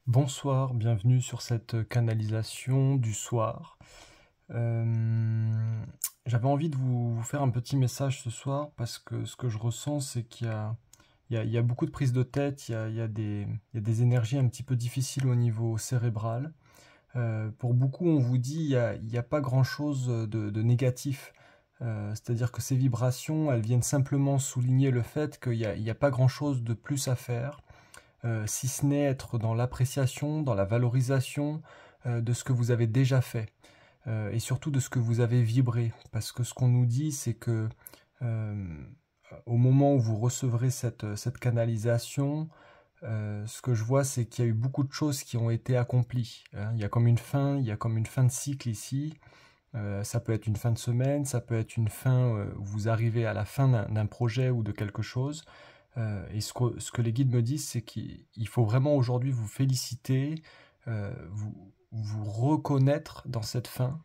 Bonsoir, bienvenue sur cette canalisation du soir. J'avais envie de vous faire un petit message ce soir parce que ce que je ressens, c'est qu'il y a beaucoup de prises de tête, il y a des énergies un petit peu difficiles au niveau cérébral. Pour beaucoup, on vous dit il y a pas grand-chose de négatif. C'est-à-dire que ces vibrations, elles viennent simplement souligner le fait qu'il y a pas grand-chose de plus à faire si ce n'est être dans l'appréciation, dans la valorisation de ce que vous avez déjà fait et surtout de ce que vous avez vibré. Parce que ce qu'on nous dit, c'est que euh, au moment où vous recevrez cette canalisation, ce que je vois, c'est qu'il y a eu beaucoup de choses qui ont été accomplies, hein. Il y a comme une fin de cycle ici. Ça peut être une fin de semaine, ça peut être une fin où vous arrivez à la fin d'un projet ou de quelque chose. Et ce que les guides me disent, c'est qu'il faut vraiment aujourd'hui vous féliciter, vous reconnaître dans cette fin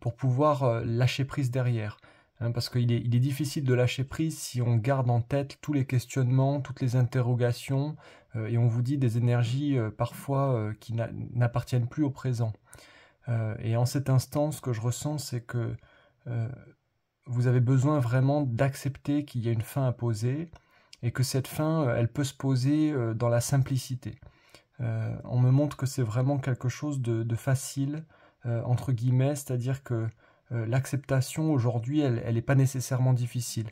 pour pouvoir lâcher prise derrière. Hein, parce qu'il est difficile de lâcher prise si on garde en tête tous les questionnements, toutes les interrogations, et on vous dit des énergies parfois qui n'appartiennent plus au présent. Et en cet instant, ce que je ressens, c'est que euh, vous avez besoin vraiment d'accepter qu'il y a une fin à poser et que cette fin, elle peut se poser dans la simplicité. On me montre que c'est vraiment quelque chose de facile, entre guillemets, c'est-à-dire que l'acceptation aujourd'hui, elle n'est pas nécessairement difficile.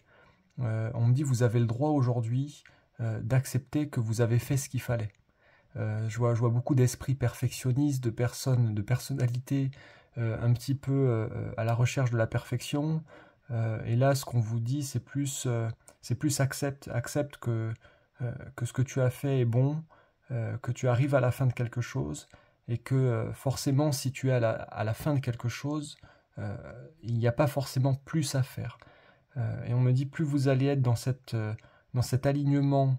On me dit, vous avez le droit aujourd'hui d'accepter que vous avez fait ce qu'il fallait. Je vois beaucoup d'esprits perfectionnistes, de personnes, de personnalités un petit peu à la recherche de la perfection. Et là, ce qu'on vous dit, c'est plus accepte que ce que tu as fait est bon, que tu arrives à la fin de quelque chose, et que forcément, si tu es à la fin de quelque chose, euh, il n'y a pas forcément plus à faire. Et on me dit, plus vous allez être dans cet alignement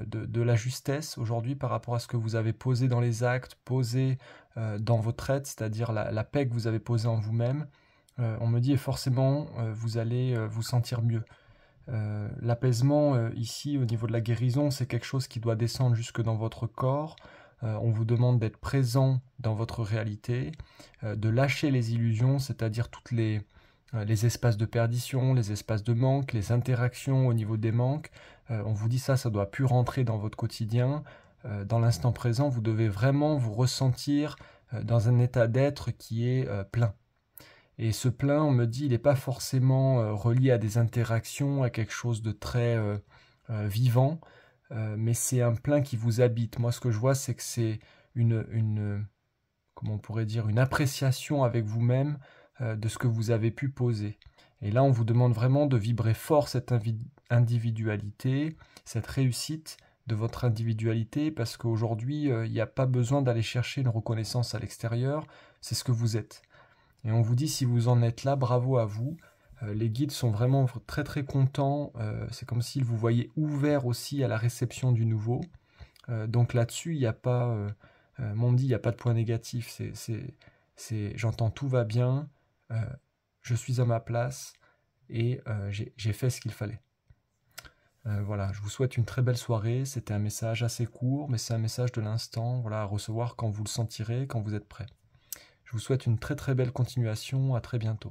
de la justesse aujourd'hui par rapport à ce que vous avez posé dans les actes, posé dans votre être, c'est-à-dire la paix que vous avez posée en vous-même, on me dit, et forcément, vous allez vous sentir mieux. L'apaisement, ici, au niveau de la guérison, c'est quelque chose qui doit descendre jusque dans votre corps. On vous demande d'être présent dans votre réalité, de lâcher les illusions, c'est-à-dire toutes les espaces de perdition, les espaces de manque, les interactions au niveau des manques. On vous dit ça doit plus rentrer dans votre quotidien. Dans l'instant présent, vous devez vraiment vous ressentir dans un état d'être qui est plein. Et ce plein, on me dit, il n'est pas forcément relié à des interactions, à quelque chose de très vivant, mais c'est un plein qui vous habite. Moi, ce que je vois, c'est que c'est comment on pourrait dire, une appréciation avec vous-même de ce que vous avez pu poser. Et là, on vous demande vraiment de vibrer fort cette individualité, cette réussite de votre individualité, parce qu'aujourd'hui, il n'y a pas besoin d'aller chercher une reconnaissance à l'extérieur, c'est ce que vous êtes. Et on vous dit, si vous en êtes là, bravo à vous. Les guides sont vraiment très très contents. C'est comme s'ils vous voyaient ouvert aussi à la réception du nouveau. Donc là-dessus, il n'y a pas, on me dit, il n'y a pas de point négatif. J'entends tout va bien, euh, je suis à ma place et j'ai fait ce qu'il fallait. Voilà, je vous souhaite une très belle soirée. C'était un message assez court, mais c'est un message de l'instant, voilà, à recevoir quand vous le sentirez, quand vous êtes prêt. Je vous souhaite une très très belle continuation. À très bientôt.